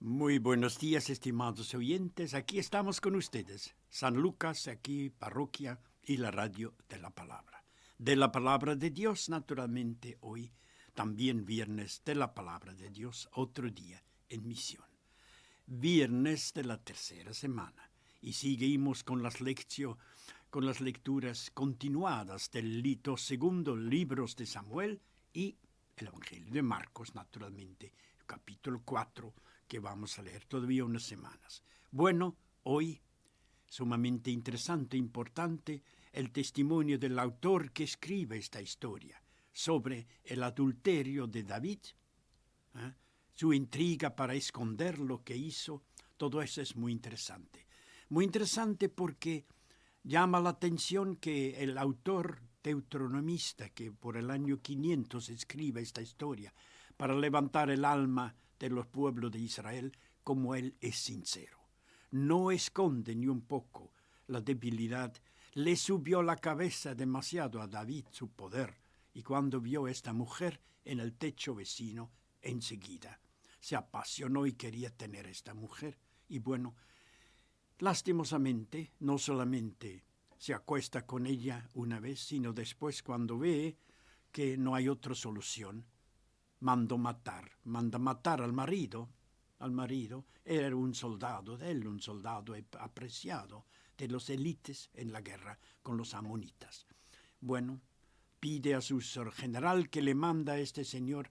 Muy buenos días, estimados oyentes. Aquí estamos con ustedes. San Lucas, aquí, parroquia y la radio de la palabra. De la palabra de Dios, naturalmente, hoy, también viernes de la palabra de Dios, otro día en misión. Viernes de la tercera semana. Y seguimos con las lecturas continuadas del segundo libros de Samuel y el Evangelio de Marcos, naturalmente, capítulo 4, que vamos a leer todavía unas semanas. Bueno, hoy, sumamente interesante, importante, el testimonio del autor que escribe esta historia sobre el adulterio de David, su intriga para esconder lo que hizo. Todo eso es muy interesante. Muy interesante porque llama la atención que el autor deuteronomista que por el año 500 escribe esta historia para levantar el alma de los pueblos de Israel, como él es sincero. No esconde ni un poco la debilidad. Le subió la cabeza demasiado a David su poder, y cuando vio a esta mujer en el techo vecino, enseguida se apasionó y quería tener a esta mujer. Y bueno, lastimosamente, no solamente se acuesta con ella una vez, sino después, cuando ve que no hay otra solución, manda matar al marido. Era un soldado de él, un soldado apreciado de los élites en la guerra con los amonitas. Bueno, pide a su general que le manda a este señor,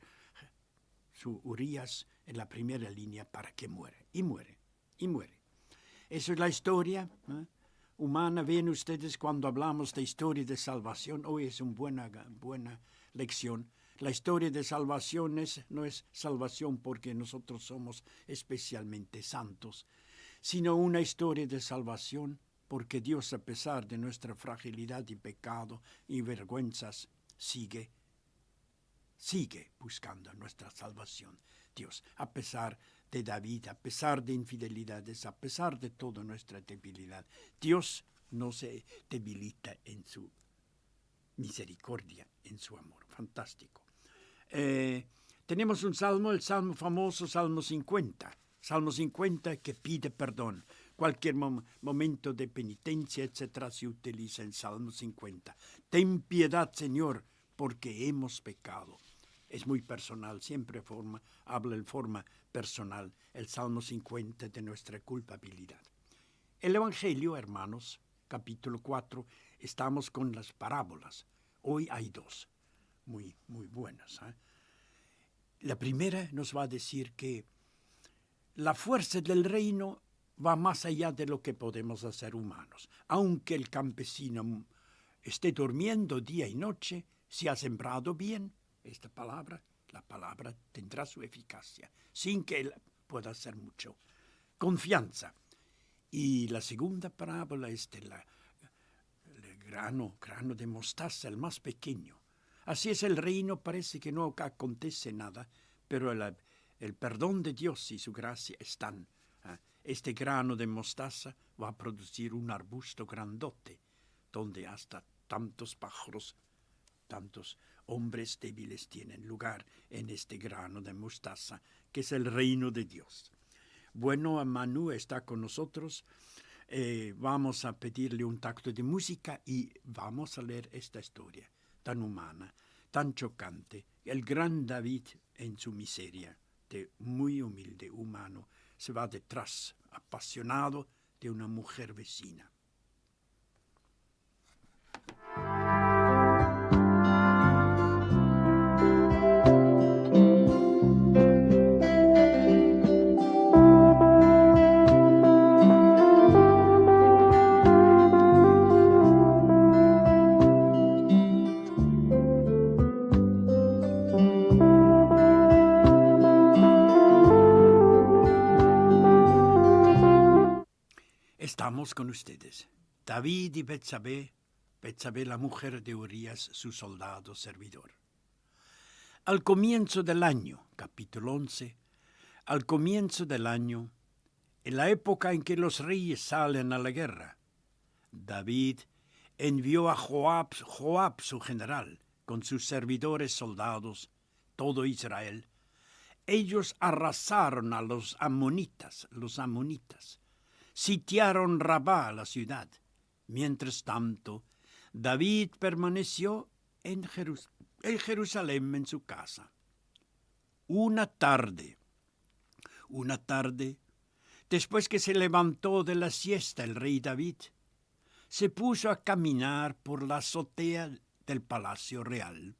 su Urías, en la primera línea para que muera. Y muere. Esa es la historia humana. Ven ustedes, cuando hablamos de historia de salvación, hoy es una buena lección. La historia de salvación no es salvación porque nosotros somos especialmente santos, sino una historia de salvación porque Dios, a pesar de nuestra fragilidad y pecado y vergüenzas, sigue buscando nuestra salvación. Dios, a pesar de David, a pesar de infidelidades, a pesar de toda nuestra debilidad, Dios no se debilita en su misericordia, en su amor. Fantástico. Tenemos un salmo, el salmo famoso, Salmo 50. Salmo 50 que pide perdón. Cualquier momento de penitencia, etc., se utiliza en Salmo 50. Ten piedad, Señor, porque hemos pecado. Es muy personal, siempre habla en forma personal el Salmo 50 de nuestra culpabilidad. El Evangelio, hermanos, capítulo 4, estamos con las parábolas. Hoy hay dos, muy buenas. La primera nos va a decir que la fuerza del reino va más allá de lo que podemos hacer humanos. Aunque el campesino esté durmiendo día y noche, si ha sembrado bien, la palabra tendrá su eficacia, sin que él pueda hacer mucho. Confianza. Y la segunda parábola es del grano de mostaza, el más pequeño. Así es el reino, parece que no acontece nada, pero el perdón de Dios y su gracia están. Este grano de mostaza va a producir un arbusto grandote, donde hasta tantos pájaros, tantos hombres débiles tienen lugar en este grano de mostaza, que es el reino de Dios. Bueno, Manu está con nosotros. Vamos a pedirle un tacto de música y vamos a leer esta historia tan humana, tan chocante. El gran David, en su miseria, de muy humilde humano, se va detrás, apasionado, de una mujer vecina. Estamos con ustedes. David y Betsabé, la mujer de Urías, su soldado servidor. Al comienzo del año, capítulo 11, al comienzo del año, en la época en que los reyes salen a la guerra, David envió a Joab su general, con sus servidores soldados, todo Israel, ellos arrasaron a los amonitas. Sitiaron Rabá, la ciudad. Mientras tanto, David permaneció en Jerusalén en su casa. Una tarde, después que se levantó de la siesta el rey David, se puso a caminar por la azotea del palacio real.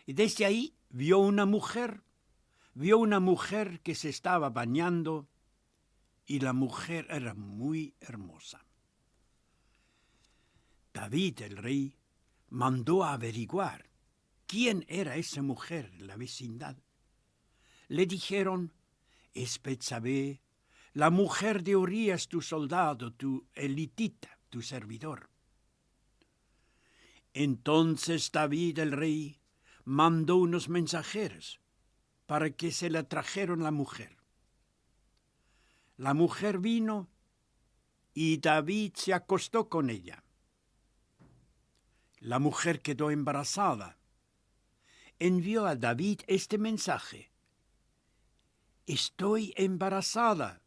Y desde ahí vio una mujer que se estaba bañando, y la mujer era muy hermosa. David, el rey, mandó a averiguar quién era esa mujer en la vecindad. Le dijeron: es Betsabé, la mujer de Urías, tu soldado, tu elitita, tu servidor. Entonces David, el rey, mandó unos mensajeros para que se la trajeran la mujer. La mujer vino y David se acostó con ella. La mujer quedó embarazada. Envió a David este mensaje: estoy embarazada.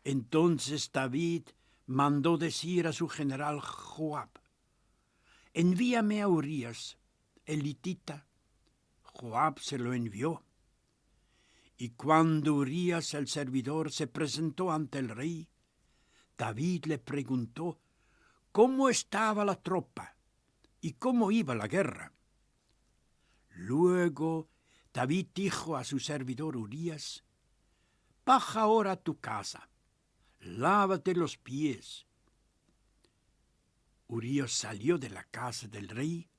Entonces David mandó decir a su general Joab: envíame a Urías, el hitita. Joab se lo envió. Y cuando Urías, el servidor, se presentó ante el rey, David le preguntó cómo estaba la tropa y cómo iba la guerra. Luego David dijo a su servidor Urías: baja ahora a tu casa, lávate los pies. Urías salió de la casa del rey.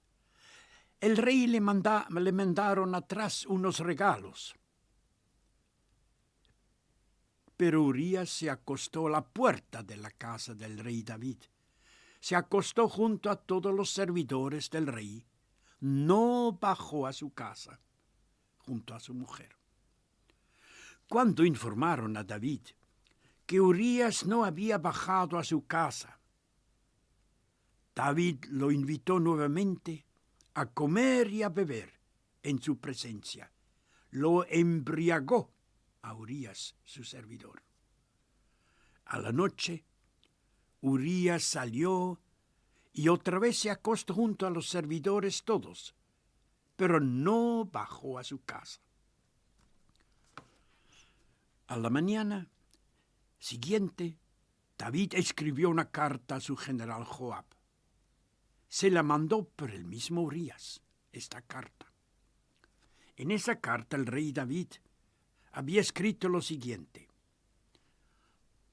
El rey le mandaron atrás unos regalos. Pero Urías se acostó a la puerta de la casa del rey David. Se acostó junto a todos los servidores del rey. No bajó a su casa junto a su mujer. Cuando informaron a David que Urías no había bajado a su casa, David lo invitó nuevamente a comer y a beber en su presencia. Lo embriagó a Urías, su servidor. A la noche, Urías salió y otra vez se acostó junto a los servidores todos, pero no bajó a su casa. A la mañana siguiente, David escribió una carta a su general Joab. Se la mandó por el mismo Urías, esta carta. En esa carta el rey David había escrito lo siguiente: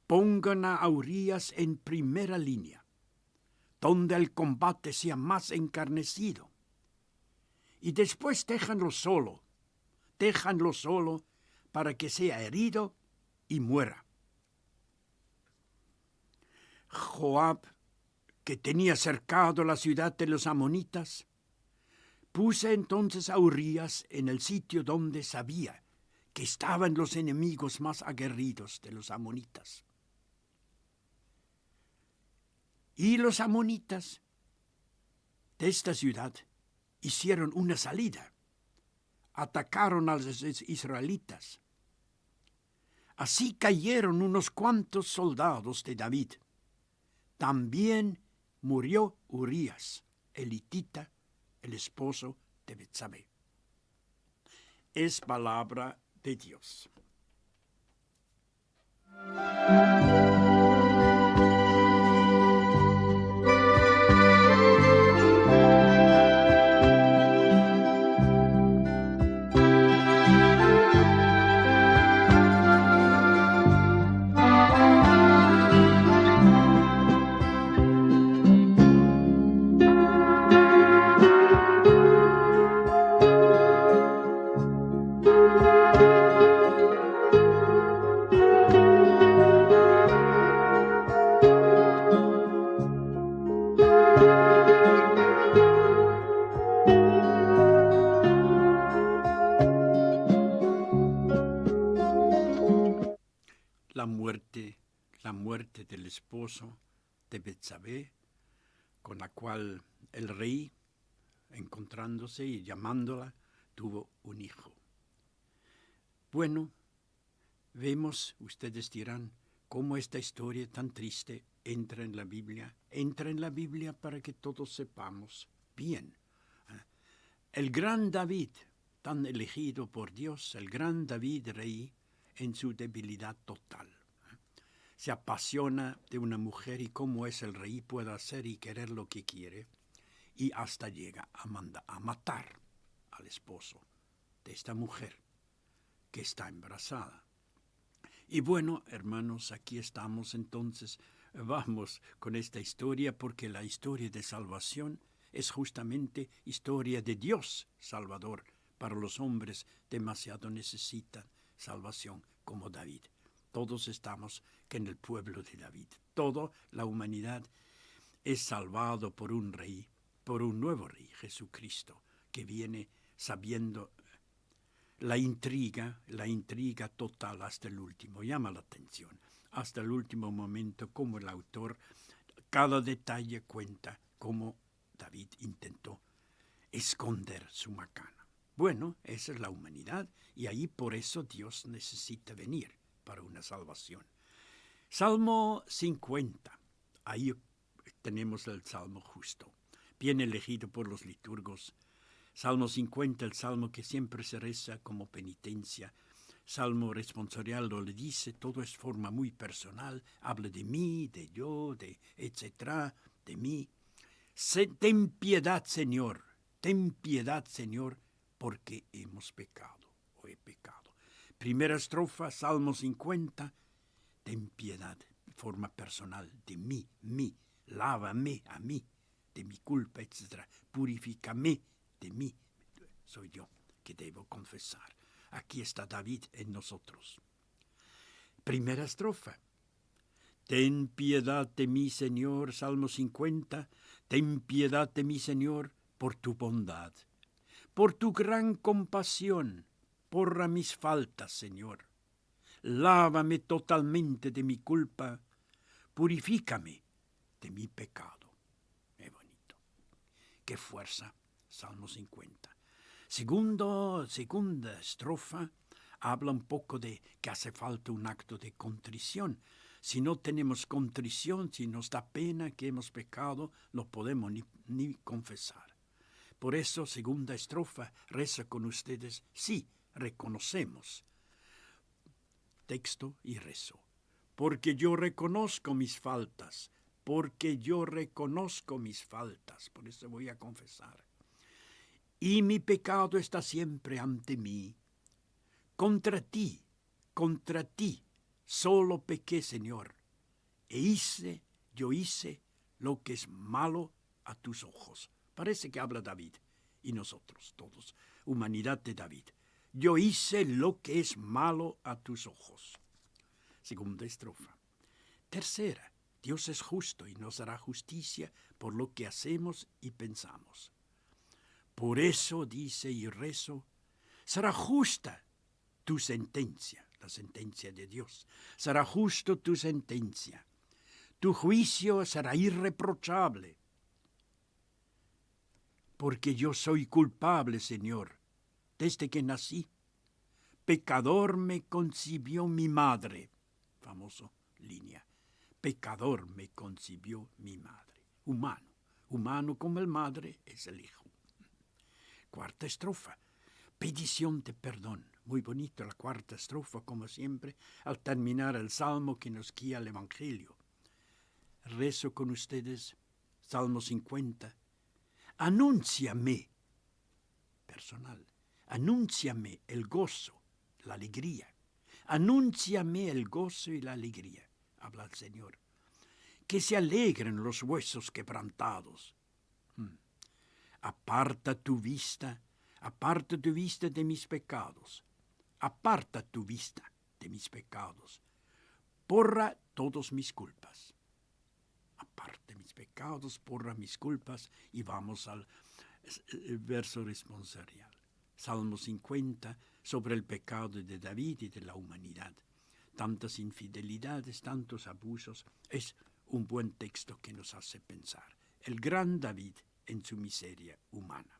pongan a Urías en primera línea, donde el combate sea más encarnecido, y después déjanlo solo para que sea herido y muera. Joab, que tenía cercado la ciudad de los amonitas, puso entonces a Urías en el sitio donde sabía que estaban los enemigos más aguerridos de los amonitas. Y los amonitas de esta ciudad hicieron una salida, atacaron a los israelitas. Así cayeron unos cuantos soldados de David. También murió Urías, el hitita, el esposo de Betsabé. Es palabra de Dios. La muerte del esposo de Betsabé, con la cual el rey, encontrándose y llamándola, tuvo un hijo. Bueno, vemos, ustedes dirán, cómo esta historia tan triste entra en la Biblia. Entra en la Biblia para que todos sepamos bien. El gran David, tan elegido por Dios, el gran David rey, en su debilidad total. Se apasiona de una mujer y cómo es el rey, puede hacer y querer lo que quiere, y hasta llega a matar al esposo de esta mujer que está embarazada. Y bueno, hermanos, aquí estamos entonces, vamos con esta historia, porque la historia de salvación es justamente historia de Dios Salvador. Para los hombres demasiado necesitan salvación como David. Todos estamos en el pueblo de David. Toda la humanidad es salvado por un rey, por un nuevo rey, Jesucristo, que viene sabiendo la intriga total hasta el último. Llama la atención. Hasta el último momento, como el autor, cada detalle cuenta cómo David intentó esconder su macana. Bueno, esa es la humanidad, y ahí por eso Dios necesita venir para una salvación. Salmo 50. Ahí tenemos el salmo justo, bien elegido por los liturgos. Salmo 50, el salmo que siempre se reza como penitencia. Salmo responsorial lo le dice, todo es forma muy personal, habla de mí, de yo, de etcétera, de mí. Ten piedad, Señor, porque hemos pecado o he pecado. Primera estrofa, Salmo 50, ten piedad, forma personal, de mí, lávame a mí, de mi culpa, etcétera, purifícame de mí, soy yo que debo confesar. Aquí está David en nosotros. Primera estrofa. Ten piedad de mí, Señor, Salmo 50, ten piedad de mí, Señor, por tu bondad, por tu gran compasión, borra mis faltas, Señor. Lávame totalmente de mi culpa, purifícame de mi pecado. Qué bonito, qué fuerza, Salmo 50. Segunda estrofa habla un poco de que hace falta un acto de contrición. Si no tenemos contrición, si nos da pena que hemos pecado, no podemos ni confesar. Por eso, segunda estrofa, reza con ustedes, sí, reconocemos. Texto y rezo. Porque yo reconozco mis faltas, por eso voy a confesar. Y mi pecado está siempre ante mí. Contra ti, solo pequé, Señor, yo hice lo que es malo a tus ojos. Parece que habla David, y nosotros todos, humanidad de David. Yo hice lo que es malo a tus ojos. Segunda estrofa. Tercera, Dios es justo y nos hará justicia por lo que hacemos y pensamos. Por eso, dice y rezo, será justa tu sentencia, la sentencia de Dios. Será justo tu sentencia. Tu juicio será irreprochable. Porque yo soy culpable, Señor, desde que nací. Pecador me concibió mi madre. Famoso línea. Pecador me concibió mi madre. Humano como el madre es el hijo. Cuarta estrofa. Petición de perdón. Muy bonito la cuarta estrofa, como siempre, al terminar el salmo que nos guía al Evangelio. Rezo con ustedes, Salmo 50. Anúnciame, personal, anúnciame el gozo, la alegría. Anúnciame el gozo y la alegría, habla el Señor. Que se alegren los huesos quebrantados. Aparta tu vista de mis pecados. Aparta tu vista de mis pecados. Borra todos mis culpas. Aparte mis pecados, borra mis culpas, y vamos al verso responsorial. Salmo 50, sobre el pecado de David y de la humanidad. Tantas infidelidades, tantos abusos, es un buen texto que nos hace pensar. El gran David en su miseria humana.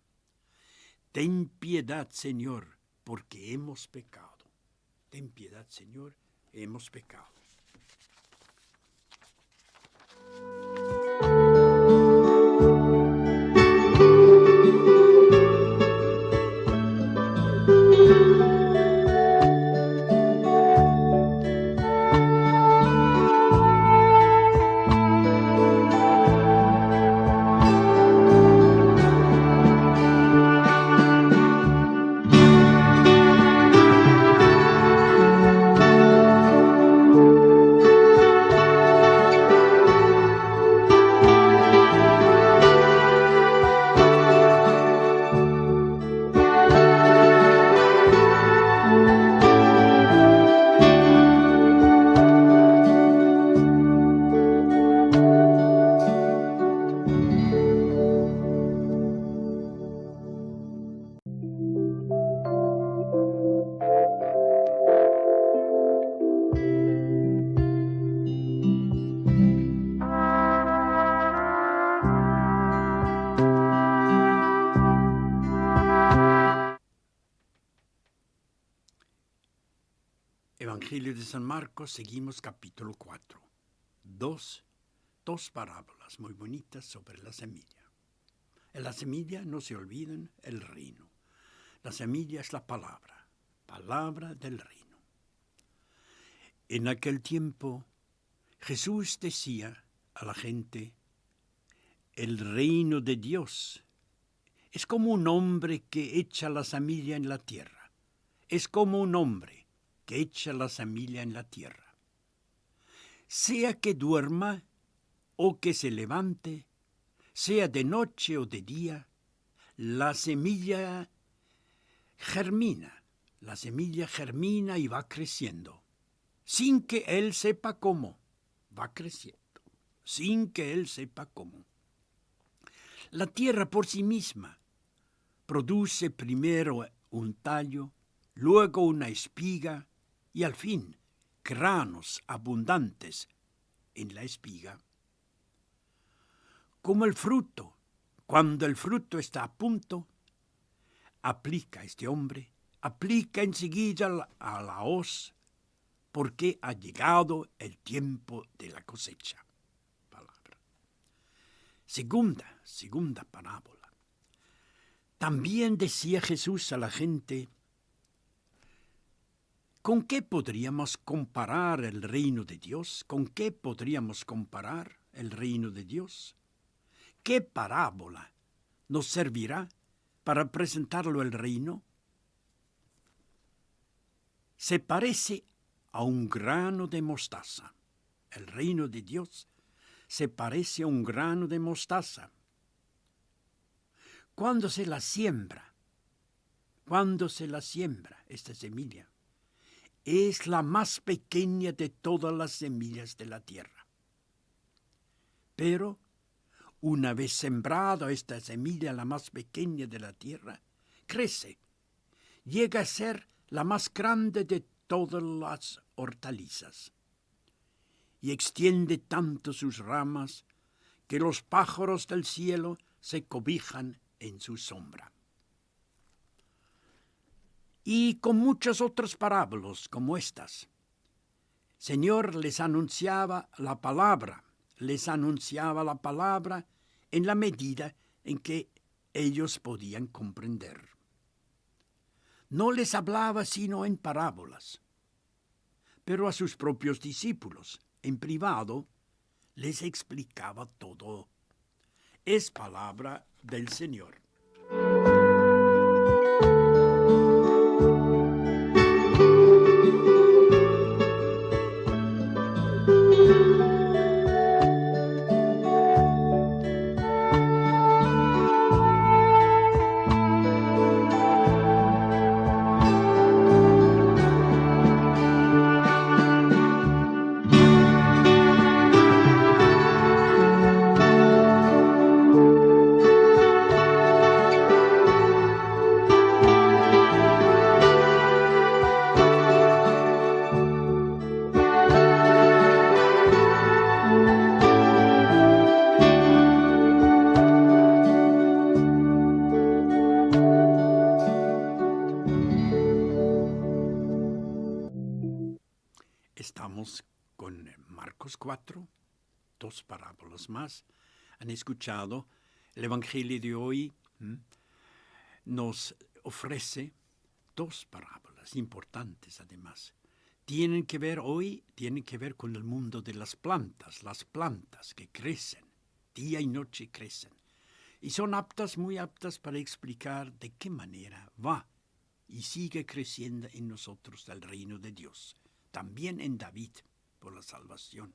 Ten piedad, Señor, porque hemos pecado. Ten piedad, Señor, hemos pecado. Evangelio de San Marcos, seguimos capítulo 4. Dos parábolas muy bonitas sobre la semilla. En la semilla, no se olviden, el reino. La semilla es la palabra del reino. En aquel tiempo, Jesús decía a la gente, el reino de Dios es como un hombre que echa la semilla en la tierra. Es como un hombre que echa la semilla en la tierra. Sea que duerma o que se levante, sea de noche o de día, la semilla germina y va creciendo, sin que él sepa cómo, va creciendo, sin que él sepa cómo. La tierra por sí misma produce primero un tallo, luego una espiga, y al fin, granos abundantes en la espiga. Como el fruto, cuando el fruto está a punto, aplica enseguida a la hoz, porque ha llegado el tiempo de la cosecha. Palabra. Segunda parábola. También decía Jesús a la gente, ¿con qué podríamos comparar el reino de Dios? ¿Con qué podríamos comparar el reino de Dios? ¿Qué parábola nos servirá para presentarlo el reino? Se parece a un grano de mostaza. El reino de Dios se parece a un grano de mostaza. Cuando se la siembra esta semilla, es la más pequeña de todas las semillas de la tierra. Pero, una vez sembrada esta semilla, la más pequeña de la tierra, crece, llega a ser la más grande de todas las hortalizas, y extiende tanto sus ramas que los pájaros del cielo se cobijan en su sombra. Y con muchas otras parábolas como estas, Señor les anunciaba la palabra en la medida en que ellos podían comprender. No les hablaba sino en parábolas, pero a sus propios discípulos, en privado, les explicaba todo. Es palabra del Señor. estamos con Marcos 4, 2 parábolas más. Han escuchado, el Evangelio de hoy nos ofrece 2 parábolas importantes además. Tienen que ver con el mundo de las plantas que crecen, día y noche crecen. Y son muy aptas para explicar de qué manera va y sigue creciendo en nosotros el reino de Dios. También en David, por la salvación,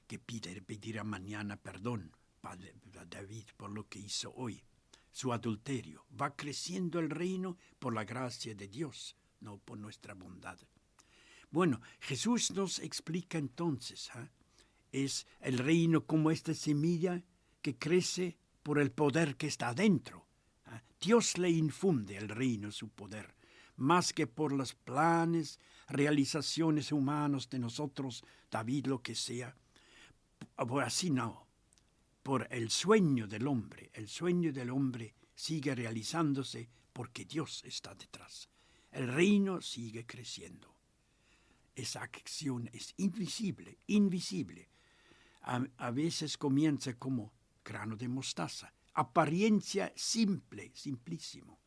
que pedirá mañana perdón a David por lo que hizo hoy. Su adulterio. Va creciendo el reino por la gracia de Dios, no por nuestra bondad. Bueno, Jesús nos explica entonces, es el reino como esta semilla que crece por el poder que está dentro. Dios le infunde el reino su poder, más que por los planes, realizaciones humanas de nosotros, David, lo que sea. Así no. Por el sueño del hombre. El sueño del hombre sigue realizándose porque Dios está detrás. El reino sigue creciendo. Esa acción es invisible. A veces comienza como grano de mostaza. Apariencia simple, simplísimo.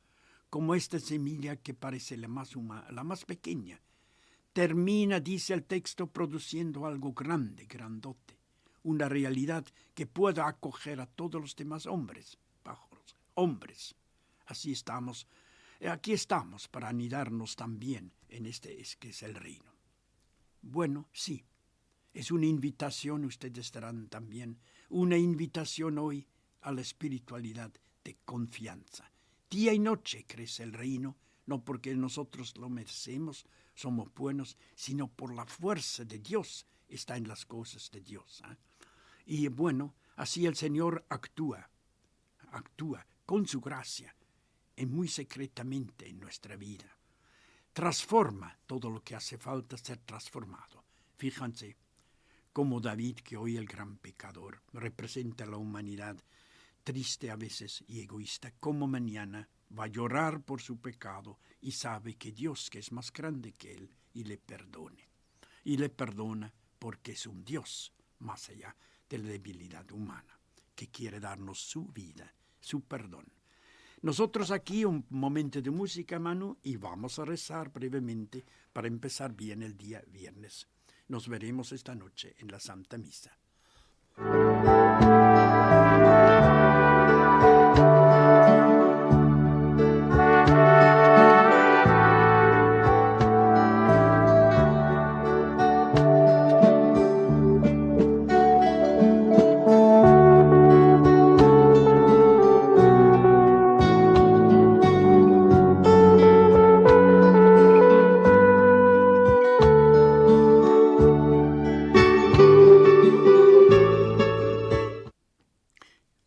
Como esta semilla que parece la más pequeña. Termina, dice el texto, produciendo algo grande, grandote. Una realidad que pueda acoger a todos los demás hombres, pájaros, hombres. Así estamos, aquí estamos para anidarnos también en que es el reino. Bueno, sí, es una invitación, ustedes estarán también, una invitación hoy a la espiritualidad de confianza. Día y noche crece el reino, no porque nosotros lo merecemos, somos buenos, sino por la fuerza de Dios, está en las cosas de Dios. Y bueno, así el Señor actúa con su gracia, muy secretamente en nuestra vida. Transforma todo lo que hace falta ser transformado. Fíjense cómo David, que hoy el gran pecador, representa a la humanidad triste a veces y egoísta, como mañana va a llorar por su pecado y sabe que Dios, que es más grande que él, y le perdone. Y le perdona porque es un Dios más allá de la debilidad humana, que quiere darnos su vida, su perdón. Nosotros aquí un momento de música, Manu, y vamos a rezar brevemente para empezar bien el día viernes. Nos veremos esta noche en la Santa Misa.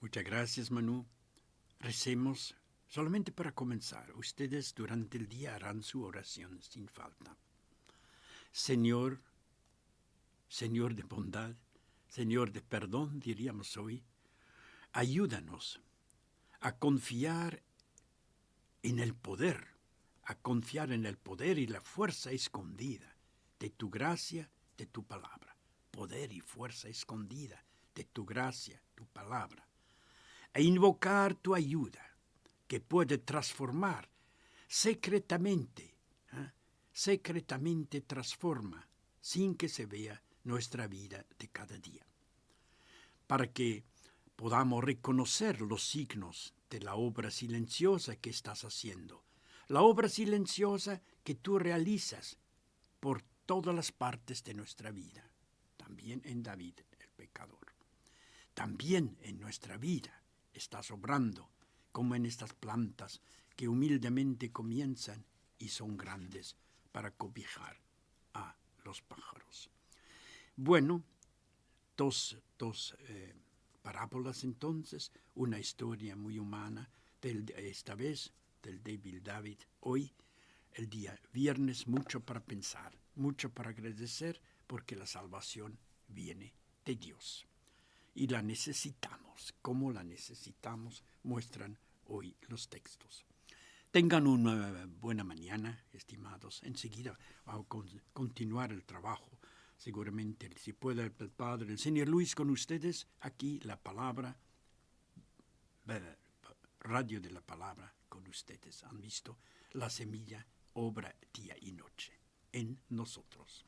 Muchas gracias, Manu. Recemos solamente para comenzar. Ustedes durante el día harán su oración sin falta. Señor de bondad, Señor de perdón, diríamos hoy, ayúdanos a confiar en el poder, y la fuerza escondida de tu gracia, de tu palabra. Poder y fuerza escondida de tu gracia, tu palabra. E invocar tu ayuda, que puede transformar secretamente transforma, sin que se vea, nuestra vida de cada día. Para que podamos reconocer los signos de la obra silenciosa que estás haciendo, la obra silenciosa que tú realizas por todas las partes de nuestra vida, también en David, el pecador. También en nuestra vida estás obrando, como en estas plantas que humildemente comienzan y son grandes para cobijar a los pájaros. Bueno, dos parábolas entonces, una historia muy humana, esta vez del débil David. Hoy, el día viernes, mucho para pensar, mucho para agradecer, porque la salvación viene de Dios. Y la necesitamos. ¿Cómo la necesitamos? Muestran hoy los textos. Tengan una buena mañana, estimados. Enseguida vamos a continuar el trabajo Seguramente, si puede el Padre, el Señor Luis con ustedes, aquí la palabra, radio de la palabra con ustedes. Han visto la semilla, obra día y noche en nosotros.